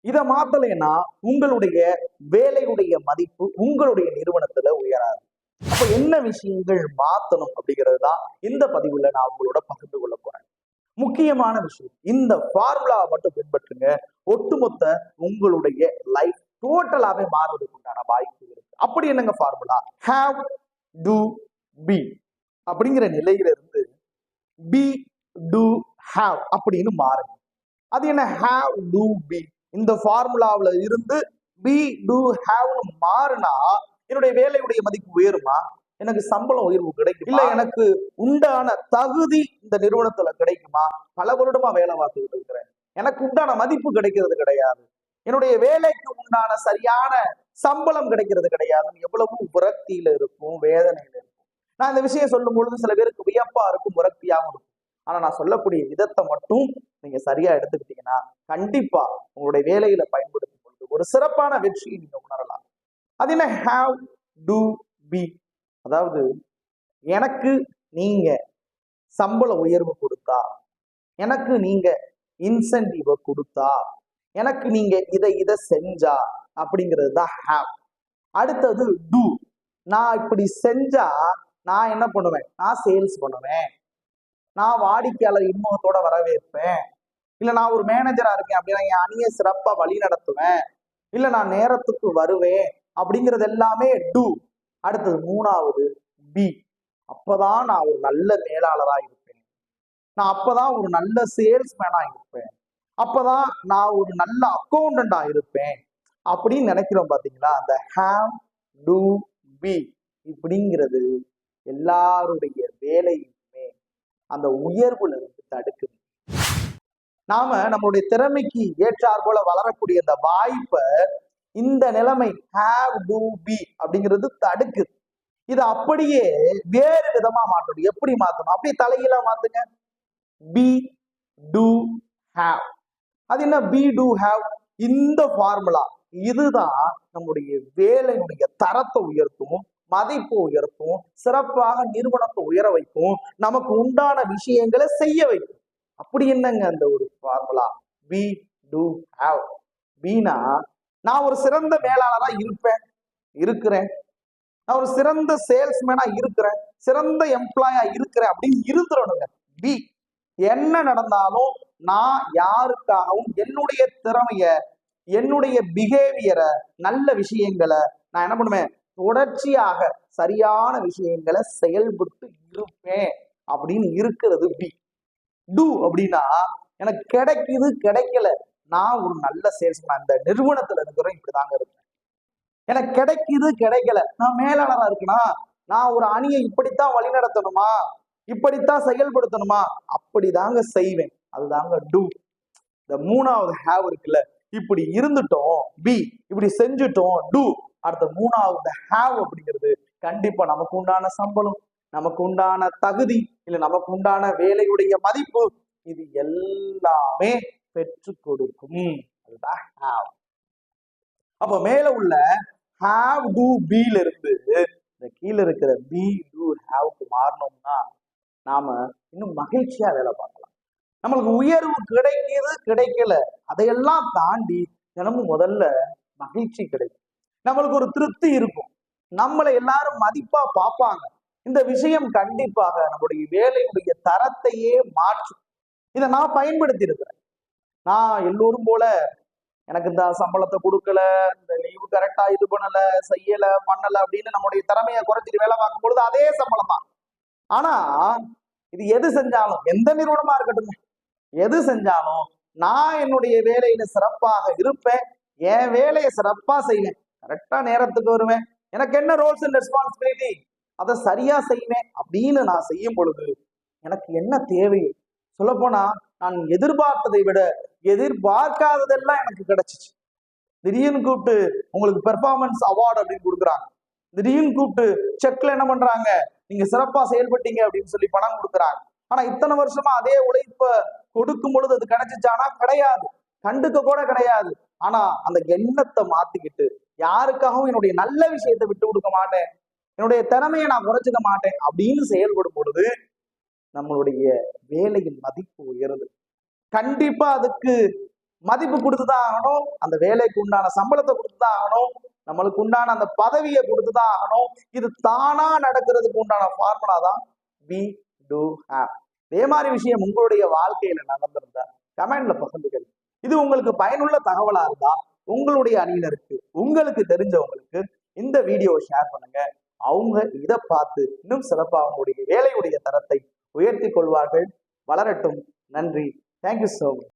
இதை மாத்தலைன்னா உங்களுடைய வேலையுடைய மதிப்பு உங்களுடைய நிறுவனத்துல உயராது. அப்ப என்ன விஷயங்கள் மாத்தணும் அப்படிங்கிறது தான் இந்த பதிவுல நான் உங்களோட பகிர்ந்து கொள்ள போறேன். முக்கியமான விஷயம், இந்த ஃபார்முலா மட்டும் பின்பற்றுங்க, ஒட்டுமொத்த உங்களுடைய லைஃப் டோட்டலாவே மாறுவதற்கு உண்டான வாய்ப்பு இருக்கு. அப்படி என்னங்க ஃபார்முலா? ஹேவ் டு பி அப்படிங்கிற நிலையில இருந்து பி டு ஹேவ் அப்படின்னு மாறுங்க. அது என்ன ஹேவ் டு பி? இந்த ஃபார்முலாவில இருந்து பி டு ஹேவ்னு மாறுனா என்னுடைய வேலையுடைய மதிப்பு உயருமா? எனக்கு சம்பளம் உயர்வு கிடைக்கும், இல்ல எனக்கு உண்டான தகுதி இந்த நிறுவனத்துல கிடைக்குமா? பல வருடமா வேலை பார்த்துக்கிட்டு இருக்கிறேன், எனக்கு உண்டான மதிப்பு கிடைக்கிறது கிடையாது, என்னுடைய வேலைக்கு உண்டான சரியான சம்பளம் கிடைக்கிறது கிடையாது. எவ்வளவு விரக்தியில இருக்கும், வேதனையில இருக்கும். நான் இந்த விஷயம் சொல்லும் பொழுது சில பேருக்கு வியப்பா இருக்கும், விரக்தியாகவும் இருக்கும். ஆனா நான் சொல்லக்கூடிய விதத்தை மட்டும் நீங்க சரியா எடுத்துக்கிட்டீங்கன்னா கண்டிப்பா உங்களுடைய வேலையில பயன்படுத்தும் பொழுது ஒரு சிறப்பான வெற்றியை நீங்க உணரலாம். அது என்ன ஹேவ் டு பி? அதாவது எனக்கு நீங்க சம்பள உயர்வு கொடுத்தா, எனக்கு நீங்க இன்சென்டிவ கொடுத்தா, எனக்கு நீங்க இதை செஞ்சா அப்படிங்கிறது தான் ஹேவ். அடுத்தது டூ. நான் இப்படி செஞ்சா நான் என்ன பண்ணுவேன்? நான் சேல்ஸ் பண்ணுவேன், நான் வாடிக்கையாளர் இன்முகத்தோட வரவேற்பேன், இல்ல நான் ஒரு மேனேஜரா இருக்கேன் அப்படின்னா என் அணியை சிறப்பா வழி நடத்துவேன், இல்ல நான் நேரத்துக்கு வருவேன் அப்படிங்கிறது எல்லாமே டூ. அடுத்தது மூணாவது பி. அப்பதான் நான் ஒரு நல்ல மேலாளரா இருப்பேன், நான் அப்பதான் ஒரு நல்ல சேல்ஸ்மேனா இருப்பேன், அப்பதான் நான் ஒரு நல்ல அக்கௌண்டண்டா இருப்பேன் அப்படின்னு நினைக்கிறோம் பாத்தீங்களா? அந்த ஹேவ் டு பி இப்படிங்கிறது எல்லாருடைய வேலையுமே அந்த உயர்வுல இருந்து தடுக்குது. நாம நம்மளுடைய திறமைக்கு ஏற்றார் போல வளரக்கூடிய அந்த வாய்ப்பை இந்த நிலைமை ஹேவ் டு பி அப்படிங்கிறது தடுக்குது. இதை அப்படியே வேறு விதமா மாற்றணும். எப்படி மாற்றணும்? அப்படியே தலைகீழா மாத்துங்க. Be to have. அது என்ன பி டு ஹேவ்? இந்த ஃபார்முலா இதுதான் நம்முடைய வேலையுடைய தரத்தை உயர்த்தும், மதிப்பு உயர்த்தும், சிறப்பாக நிறுவனத்தை உயர வைக்கும், நமக்கு உண்டான விஷயங்களை செய்ய வைக்கும். அப்படி என்னங்க அந்த ஒரு ஃபார்முலா? Be to have. பீனா நான் ஒரு சிறந்த மேலாளரா இருப்பேன், இருக்கிறேன், நான் ஒரு சிறந்த சேல்ஸ்மேனா இருக்கிறேன், சிறந்த எம்ப்ளாயா இருக்கிறேன் அப்படின்னு இருந்துடணுங்க. பி என்ன நடந்தாலும் நான் யாருக்காகவும் என்னுடைய திறமைய, என்னுடைய பிஹேவியரை, நல்ல விஷயங்களை நான் என்ன பண்ணுவேன்? தொடர்ச்சியாக சரியான விஷயங்களை செயல்பட்டு இருப்பேன் அப்படின்னு இருக்கிறது பி. டூ அப்படின்னா எனக்கு கிடைக்குது கிடைக்கல, நான் ஒரு நல்ல சேல்ஸ்மேன், அந்த நிறுவனத்துல இருக்கிறோம் இப்படிதாங்க இருப்பேன். எனக்கு கிடைக்குது கிடைக்கல, நான் மேலாளரா இருக்குன்னா நான் ஒரு அணியை இப்படித்தான் வழிநடத்தணுமா, இப்படித்தான் செயல்படுத்தணுமா, அப்படிதாங்க செய்வேன். அதுதாங்க டூ. இந்த மூணாவது ஹேவ் இருக்குல்ல, இப்படி இருந்துட்டோம் பி, இப்படி செஞ்சுட்டோம் டூ. அடுத்த மூணாவது ஹேவ் அப்படிங்கிறது கண்டிப்பா நமக்கு உண்டான சம்பளம், நமக்கு உண்டான தகுதி, இல்ல நமக்கு உண்டான வேலையுடைய மதிப்பு, இது எல்லாமே பெற்று கொடுக்கும். அதுதான் ஹேவ். அப்ப மேல உள்ள ஹேவ் டு பீல இருந்து இந்த கீழே இருக்கிற பி டு ஹேவ்க்கு மாறணும்னா நாம இன்னும் மகிழ்ச்சியா வேலை பார்க்கலாம். நம்மளுக்கு உயர்வு கிடைக்குது கிடைக்கல, அதையெல்லாம் தாண்டி தினமும் முதல்ல மகிழ்ச்சி கிடைக்கும், நம்மளுக்கு ஒரு திருப்தி இருக்கும், நம்மளை எல்லாரும் மதிப்பா பார்ப்பாங்க. இந்த விஷயம் கண்டிப்பாக நம்முடைய வேலையுடைய தரத்தையே மாற்றும். இதை நான் பயன்படுத்தி இருக்கிறேன். நான் எல்லோரும் போல எனக்கு இந்த சம்பளத்தை கொடுக்கல, இந்த லீவு கரெக்டா இது பண்ணல, செய்யல பண்ணல அப்படின்னு நம்முடைய திறமையை குறைச்சிட்டு வேலை பார்க்கும் பொழுது அதே சம்பளம் தான். ஆனா இது எது செஞ்சாலும், எந்த நிறுவனமா இருக்கட்டும், எது செஞ்சாலும் நான் என்னுடைய வேலையில சிறப்பாக இருப்பேன், என் வேலையை சிறப்பா செய்வேன், கரெக்டா நேரத்துக்கு வருவேன், எனக்கு என்ன ரோல்ஸ் அண்ட் ரெஸ்பான்சிபிலிட்டி அதை சரியா செய்வேன் அப்படின்னு நான் செய்யும் பொழுது எனக்கு என்ன தேவை? சொல்ல போனா நான் எதிர்பார்த்ததை விட எதிர்பார்க்காததெல்லாம் எனக்கு கிடைச்சிச்சு. திடீர்னு கூப்பிட்டு உங்களுக்கு பெர்ஃபார்மன்ஸ் அவார்டு அப்படின்னு கொடுக்குறாங்க, திடீர்னு கூப்பிட்டு செக்ல என்ன பண்றாங்க, நீங்க சிறப்பா செயல்பட்டீங்க அப்படின்னு சொல்லி பணம் கொடுக்குறாங்க. ஆனா இத்தனை வருஷமா அதே உழைப்ப கொடுக்கும் பொழுது அது கிடைச்சிச்சானா? கிடையாது, கண்டுக்க கூட கிடையாது. ஆனா அந்த எண்ணத்தை மாத்திக்கிட்டு யாருக்காகவும் என்னுடைய நல்ல விஷயத்தை விட்டு கொடுக்க மாட்டேன், என்னுடைய திறமையை நான் குறைச்சிக்க மாட்டேன் அப்படின்னு செயல்படும் பொழுது நம்மளுடைய வேலையின் மதிப்பு உயருது. கண்டிப்பா அதுக்கு மதிப்பு கொடுத்துதான் ஆகணும், அந்த வேலைக்கு உண்டான சம்பளத்தை கொடுத்துதான் ஆகணும், நம்மளுக்கு உண்டான அந்த பதவியை கொடுத்துதான் ஆகணும். இது தானா நடக்கிறதுக்கு உண்டான ஃபார்முலா தான் we do have. இதே மாதிரி விஷயம் உங்களுடைய வாழ்க்கையில நடந்திருந்தா கமெண்ட்ல பகிர்ந்துகள். இது உங்களுக்கு பயனுள்ள தகவலா இருந்தா உங்களுடைய அணியினருக்கு, உங்களுக்கு தெரிஞ்சவங்களுக்கு இந்த வீடியோவை ஷேர் பண்ணுங்க. அவங்க இதை பார்த்து இன்னும் சிறப்பா அவங்களுடைய வேலையுடைய தரத்தை உயர்த்தி கொள்வார்கள். வளரட்டும். நன்றி. Thank you so much.